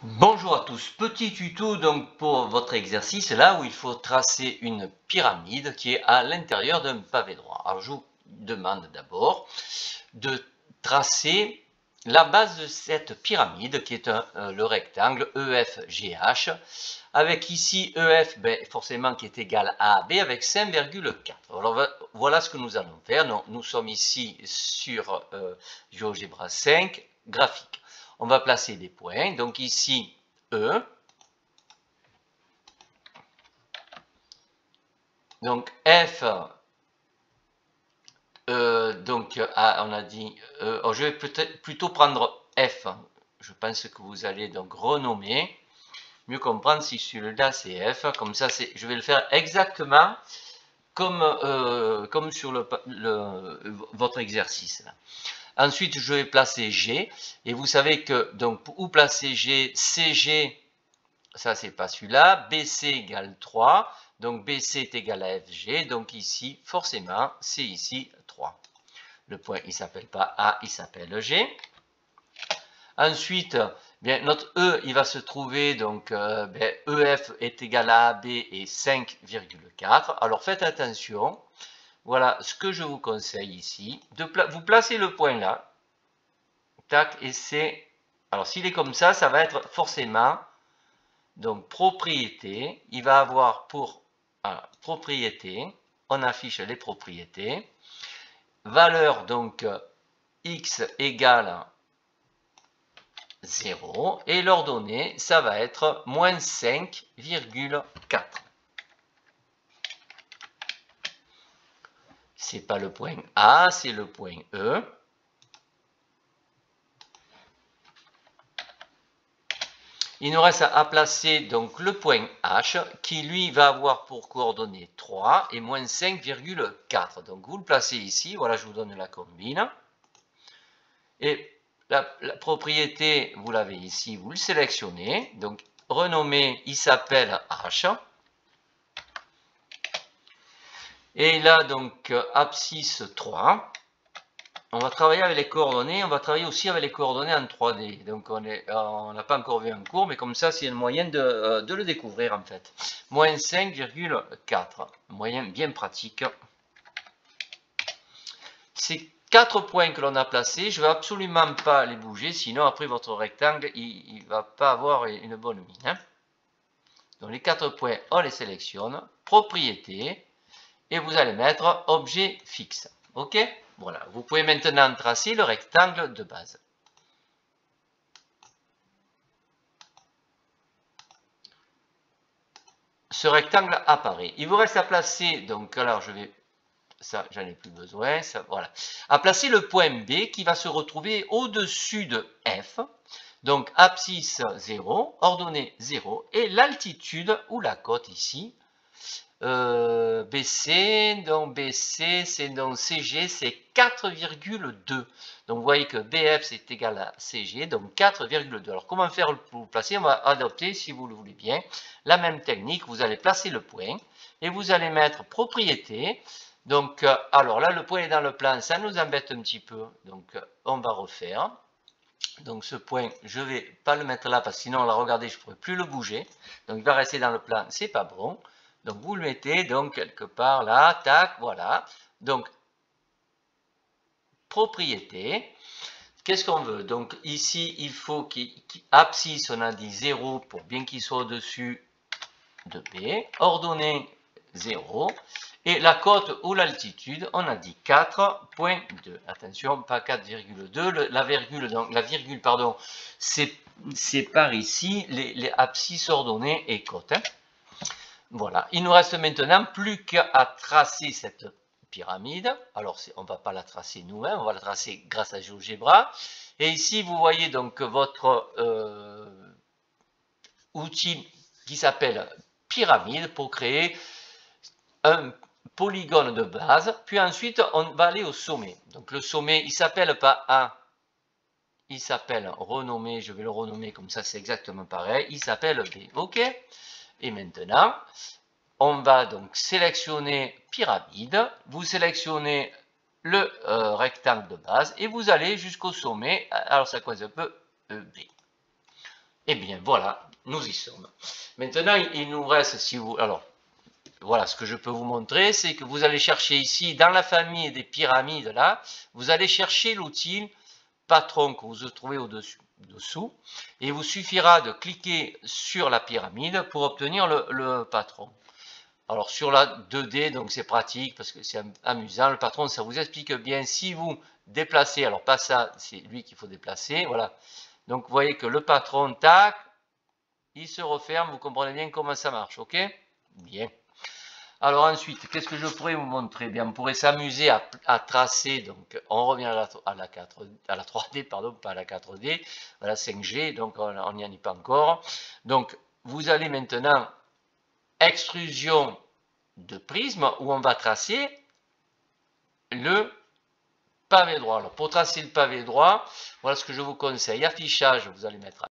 Bonjour à tous, petit tuto donc pour votre exercice là où il faut tracer une pyramide qui est à l'intérieur d'un pavé droit. Alors je vous demande d'abord de tracer la base de cette pyramide qui est le rectangle EFGH avec ici EF forcément qui est égal à AB avec 5,4. Alors voilà ce que nous allons faire. Nous sommes ici sur GeoGebra 5 graphique. On va placer des points, donc ici E, donc F, donc on a dit, je vais peut-être plutôt prendre F, je pense que vous allez donc renommer, mieux comprendre si celui-là c'est F, comme ça je vais le faire exactement comme sur votre exercice là. Ensuite, je vais placer G, et vous savez que, donc, où placer G, CG, ça c'est pas celui-là, BC égale 3, donc BC est égal à FG, donc ici, forcément, c'est ici 3. Le point, il s'appelle pas A, il s'appelle G. Ensuite, bien, notre E, il va se trouver, donc, EF est égal à AB et 5,4. Alors, faites attention. Voilà ce que je vous conseille ici. Vous placez le point là. Tac, et c'est... Alors, s'il est comme ça va être forcément... Donc, propriété. Il va avoir pour... Voilà, propriété. On affiche les propriétés. Valeur, donc, x égale 0. Et l'ordonnée, ça va être moins 5,4. C'est pas le point A, c'est le point E. Il nous reste à placer donc le point H qui lui va avoir pour coordonnées 3 et moins 5,4. Donc vous le placez ici, voilà je vous donne la combine. Et la propriété, vous l'avez ici, vous le sélectionnez. Donc renommé, il s'appelle H. Et là donc abscisse 3. On va travailler avec les coordonnées, on va travailler aussi avec les coordonnées en 3D. Donc on n'a pas encore vu un cours, mais comme ça c'est une moyenne de le découvrir en fait. Moins 5,4, moyen bien pratique. Ces 4 points que l'on a placés, je ne vais absolument pas les bouger, sinon après votre rectangle, il ne va pas avoir une bonne mine. Hein. Donc les 4 points, on les sélectionne, propriété, et vous allez mettre objet fixe. Ok? Voilà, vous pouvez maintenant tracer le rectangle de base. Ce rectangle apparaît. Il vous reste à placer, donc alors je vais, ça j'en ai plus besoin, ça, voilà, à placer le point B qui va se retrouver au-dessus de F, donc abscisse 0, ordonnée 0, et l'altitude ou la cote ici, BC, donc BC, c'est donc CG, c'est 4,2. Donc vous voyez que BF c'est égal à CG, donc 4,2. Alors comment faire pour le placer? On va adopter, si vous le voulez bien, la même technique. Vous allez placer le point et vous allez mettre propriété. Donc, alors là, le point est dans le plan, ça nous embête un petit peu. Donc, on va refaire. Donc, ce point, je ne vais pas le mettre là parce que sinon, là, regardez, je ne pourrais plus le bouger. Donc, il va rester dans le plan, c'est pas bon. Donc, vous le mettez donc quelque part là, tac, voilà. Donc, propriété. Qu'est-ce qu'on veut? Donc, ici, il faut abscisse, on a dit 0 pour bien qu'il soit au-dessus de B. Ordonnée 0. Et la cote ou l'altitude, on a dit 4,2. Attention, pas 4,2. La virgule, pardon, sépare ici les abscisses ordonnées et cotes. Hein. Voilà. Il nous reste maintenant plus qu'à tracer cette pyramide. Alors, on ne va pas la tracer nous-mêmes, on va la tracer grâce à GeoGebra. Et ici, vous voyez donc votre outil qui s'appelle pyramide pour créer un polygone de base, puis ensuite on va aller au sommet. Donc le sommet, il s'appelle pas A, il s'appelle renommé, je vais le renommer comme ça c'est exactement pareil, il s'appelle B, ok? Et maintenant, on va donc sélectionner pyramide, vous sélectionnez le rectangle de base et vous allez jusqu'au sommet, alors ça coince un peu, B. Eh bien, voilà, nous y sommes. Maintenant, il nous reste, si vous... Alors, voilà, ce que je peux vous montrer, c'est que vous allez chercher ici, dans la famille des pyramides, là, vous allez chercher l'outil patron que vous trouvez au-dessous, et il vous suffira de cliquer sur la pyramide pour obtenir le patron. Alors sur la 2D, donc c'est pratique parce que c'est amusant. Le patron, ça vous explique bien si vous déplacez, alors pas ça, c'est lui qu'il faut déplacer, voilà. Donc vous voyez que le patron, tac, il se referme, vous comprenez bien comment ça marche, ok? Bien. Alors ensuite, qu'est-ce que je pourrais vous montrer? Bien, on pourrait s'amuser à tracer, donc on revient à la 3D, pardon, pas à la 4D, à la 5G, donc on n'y en est pas encore. Donc vous allez maintenant extrusion de prisme où on va tracer le pavé droit. Alors pour tracer le pavé droit, voilà ce que je vous conseille. Affichage, vous allez mettre